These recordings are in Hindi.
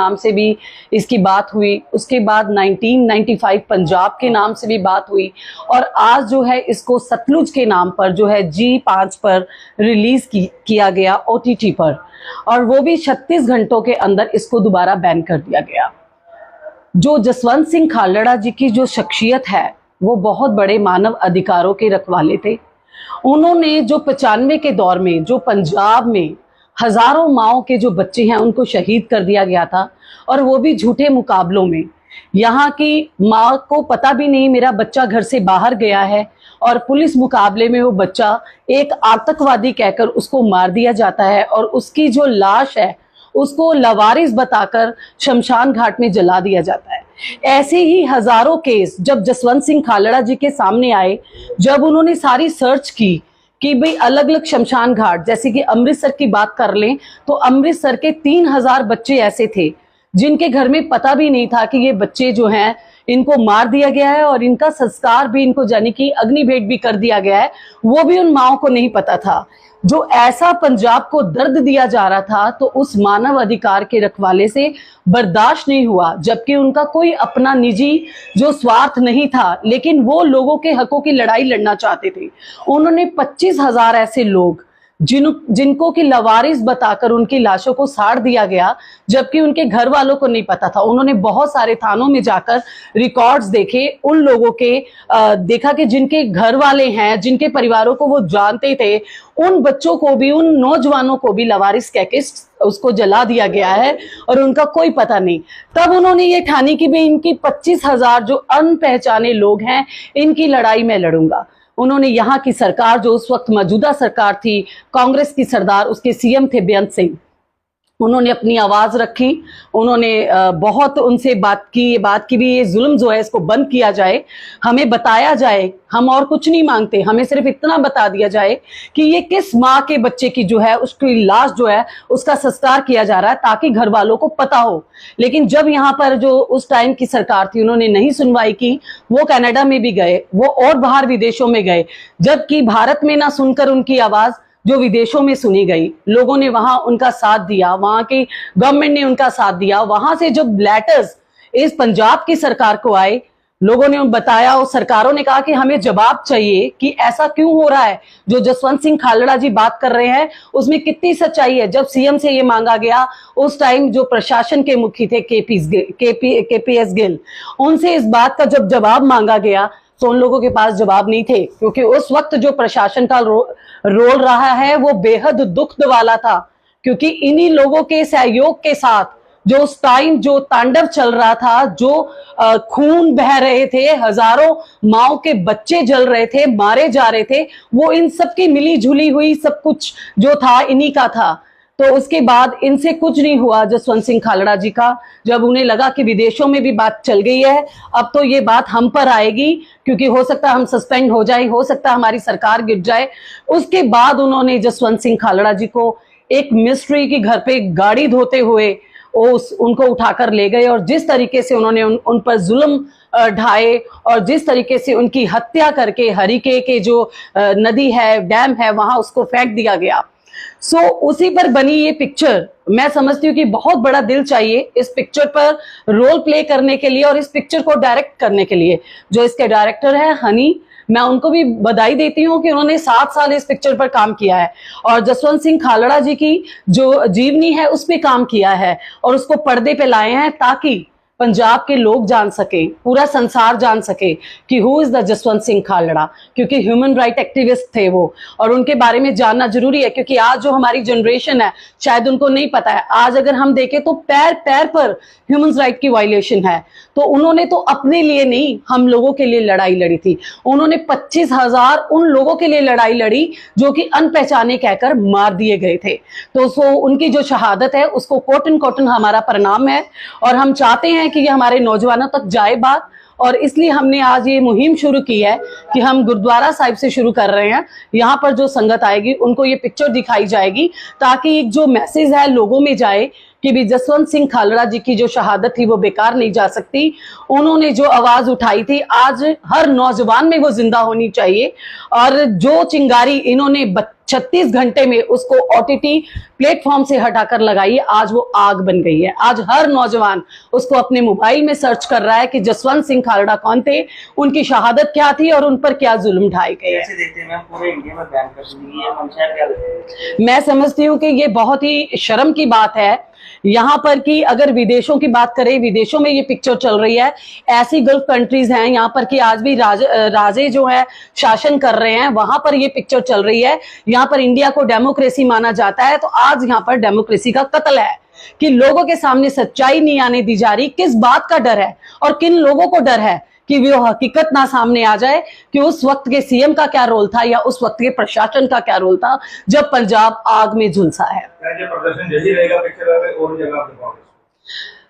नाम से भी इसकी बात हुई, उसके बाद 1995 पंजाब के नाम से भी बात हुई, और आज जो है इसको सतलुज के नाम पर जो है G5 पर रिलीज किया गया OTT पर, और वो भी 36 घंटों के अंदर इसको दोबारा बैन कर दिया गया। जो जसवंत सिंह खालड़ा जी की जो शख्सियत है वो बहुत बड़े मानव अधिकारों के रखवाले थे। उन्होंने जो 95 के दौर में जो पंजाब में हजारों माओं के जो बच्चे हैं उनको शहीद कर दिया गया था, और वो भी झूठे मुकाबलों में। यहाँ की माँ को पता भी नहीं मेरा बच्चा घर से बाहर गया है, और पुलिस मुकाबले में वो बच्चा एक आतंकवादी कहकर उसको मार दिया जाता है, और उसकी जो लाश है उसको लवारिस बताकर शमशान घाट में जला दिया जाता है। ऐसे ही हजारों केस जब जसवंत सिंह खालड़ा जी के सामने आए, जब उन्होंने सारी सर्च की कि भाई अलग अलग शमशान घाट, जैसे कि अमृतसर की बात कर लें तो अमृतसर के 3000 बच्चे ऐसे थे जिनके घर में पता भी नहीं था कि ये बच्चे जो हैं इनको मार दिया गया है, और इनका संस्कार भी इनको यानी कि अग्नि भेंट भी कर दिया गया है, वो भी उन माओं को नहीं पता था। जो ऐसा पंजाब को दर्द दिया जा रहा था तो उस मानव अधिकार के रखवाले से बर्दाश्त नहीं हुआ, जबकि उनका कोई अपना निजी जो स्वार्थ नहीं था, लेकिन वो लोगों के हकों की लड़ाई लड़ना चाहते थे। उन्होंने 25,000 ऐसे लोग जिनको की लवारिस बताकर उनकी लाशों को साड़ दिया गया, जबकि उनके घर वालों को नहीं पता था। उन्होंने बहुत सारे थानों में जाकर रिकॉर्ड्स देखे, उन लोगों के देखा कि जिनके घर वाले हैं, जिनके परिवारों को वो जानते थे, उन बच्चों को भी, उन नौजवानों को भी लवारिस कह के उसको जला दिया गया है, और उनका कोई पता नहीं। तब उन्होंने ये ठानी कि भाई इनकी 25,000 जो अनपहचाने लोग हैं इनकी लड़ाई मैं लड़ूंगा। उन्होंने यहाँ की सरकार, जो उस वक्त मौजूदा सरकार थी कांग्रेस की सरदार, उसके सीएम थे बेअंत सिंह, उन्होंने अपनी आवाज रखी। उन्होंने बहुत उनसे बात की भी ये जुल्म जो है इसको बंद किया जाए, हमें बताया जाए, हम और कुछ नहीं मांगते, हमें सिर्फ इतना बता दिया जाए कि ये किस माँ के बच्चे की जो है उसकी लाश जो है उसका संस्कार किया जा रहा है, ताकि घर वालों को पता हो। लेकिन जब यहाँ पर जो उस टाइम की सरकार थी उन्होंने नहीं सुनवाई की, वो कनाडा में भी गए, वो और बाहर विदेशों में गए, जबकि भारत में ना सुनकर उनकी आवाज जो विदेशों में सुनी गई, लोगों ने वहां उनका साथ दिया, वहां की गवर्नमेंट ने उनका साथ दिया। वहां से जब लेटर्स इस पंजाब की सरकार को आए, लोगों ने बताया और सरकारों ने कहा कि हमें जवाब चाहिए कि ऐसा क्यों हो रहा है, जो जसवंत सिंह खालड़ा जी बात कर रहे हैं उसमें कितनी सच्चाई है। जब सीएम से ये मांगा गया, उस टाइम जो प्रशासन के मुखी थे केपीएस गिल, उनसे इस बात का जब जवाब मांगा गया तो उन लोगों के पास जवाब नहीं थे, क्योंकि उस वक्त जो प्रशासन का रोल रहा है वो बेहद दुख वाला था, क्योंकि इन्हीं लोगों के सहयोग के साथ जो उस टाइम जो तांडव चल रहा था, जो खून बह रहे थे, हजारों माओ के बच्चे जल रहे थे, मारे जा रहे थे, वो इन सब की मिली जुली हुई सब कुछ जो था इन्हीं का था। तो उसके बाद इनसे कुछ नहीं हुआ जसवंत सिंह खालड़ा जी का। जब उन्हें लगा कि विदेशों में भी बात चल गई है, अब तो ये बात हम पर आएगी, क्योंकि हो सकता है हम सस्पेंड हो जाए, हो सकता है हमारी सरकार गिर जाए। उसके बाद उन्होंने जसवंत सिंह खालड़ा जी को एक मिस्ट्री की घर पे गाड़ी धोते हुए उनको उठाकर ले गए, और जिस तरीके से उन्होंने उन पर जुल्म ढाए, और जिस तरीके से उनकी हत्या करके हरिके के जो नदी है, डैम है, वहां उसको फेंक दिया गया। उसी पर बनी ये पिक्चर, मैं समझती हूँ कि बहुत बड़ा दिल चाहिए इस पिक्चर पर रोल प्ले करने के लिए और इस पिक्चर को डायरेक्ट करने के लिए। जो इसके डायरेक्टर है हनी, मैं उनको भी बधाई देती हूँ कि उन्होंने 7 साल इस पिक्चर पर काम किया है, और जसवंत सिंह खालड़ा जी की जो जीवनी है उस पर काम किया है, और उसको पर्दे पे लाए हैं ताकि पंजाब के लोग जान सके, पूरा संसार जान सके कि who is the Jaswant Singh Khalra, क्योंकि ह्यूमन राइट एक्टिविस्ट थे वो, और उनके बारे में जानना जरूरी है, क्योंकि आज जो हमारी जनरेशन है शायद उनको नहीं पता है। आज अगर हम देखें तो पैर पैर पर ह्यूमन राइट की वायलेशन है। तो उन्होंने तो अपने लिए नहीं, हम लोगों के लिए लड़ाई लड़ी थी। उन्होंने 25,000 उन लोगों के लिए लड़ाई लड़ी जो कि अनपहचाने कहकर मार दिए गए थे। तो उनकी जो शहादत है उसको कोटन कोटन हमारा प्रणाम है, और हम चाहते हैं कि ये हमारे नौजवानों तक जाए बात, और इसलिए हमने आज ये मुहिम शुरू की है कि हम गुरुद्वारा साहिब से शुरू कर रहे हैं। यहाँ पर जो संगत आएगी उनको ये पिक्चर दिखाई जाएगी, ताकि एक जो मैसेज है लोगों में जाए कि भी जसवंत सिंह खालड़ा जी की जो शहादत थी वो बेकार नहीं जा सकती। उन्होंने जो आवाज उठाई थी आज हर नौजवान में वो जिंदा होनी चाहिए, और जो चिंगारी इन्होंने 36 घंटे में उसको OTT प्लेटफॉर्म से हटाकर लगाई, आज वो आग बन गई है। आज हर नौजवान उसको अपने मोबाइल में सर्च कर रहा है कि जसवंत सिंह खालड़ा कौन थे, उनकी शहादत क्या थी और उन पर क्या जुल्म ढाए गए हैं। देखते हैं पूरे इंडिया में बैन कर दी है मंशा, क्या लगता है? मैं समझती हूँ कि ये बहुत ही शर्म की बात है यहाँ पर कि अगर विदेशों की बात करें, विदेशों में ये पिक्चर चल रही है, ऐसी गल्फ कंट्रीज हैं यहाँ पर कि आज भी राजे जो है शासन कर रहे हैं, वहां पर ये पिक्चर चल रही है। यहाँ पर इंडिया को डेमोक्रेसी माना जाता है, तो आज यहाँ पर डेमोक्रेसी का कत्ल है कि लोगों के सामने सच्चाई नहीं आने दी जा रही। किस बात का डर है और किन लोगों को डर है कि वो हकीकत ना सामने आ जाए कि उस वक्त के सीएम का क्या रोल था या उस वक्त के प्रशासन का क्या रोल था जब पंजाब आग में झुलसा है। प्रदर्शन जारी रहेगा पिक्चर और जगह पे?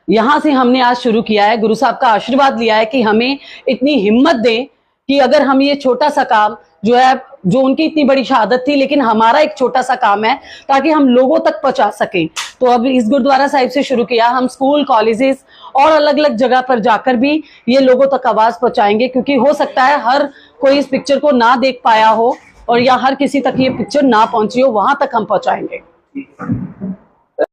यहां से हमने आज शुरू किया है, गुरु साहब का आशीर्वाद लिया है कि हमें इतनी हिम्मत दें कि अगर हम ये छोटा सा काम जो है, जो उनकी इतनी बड़ी शहादत थी, लेकिन हमारा एक छोटा सा काम है ताकि हम लोगों तक पहुंचा सकें। तो अब इस गुरुद्वारा साहिब से शुरू किया, हम स्कूल, कॉलेजेस और अलग अलग जगह पर जाकर भी ये लोगों तक आवाज पहुंचाएंगे, क्योंकि हो सकता है हर कोई इस पिक्चर को ना देख पाया हो और या हर किसी तक ये पिक्चर ना पहुंची हो, वहां तक हम पहुंचाएंगे।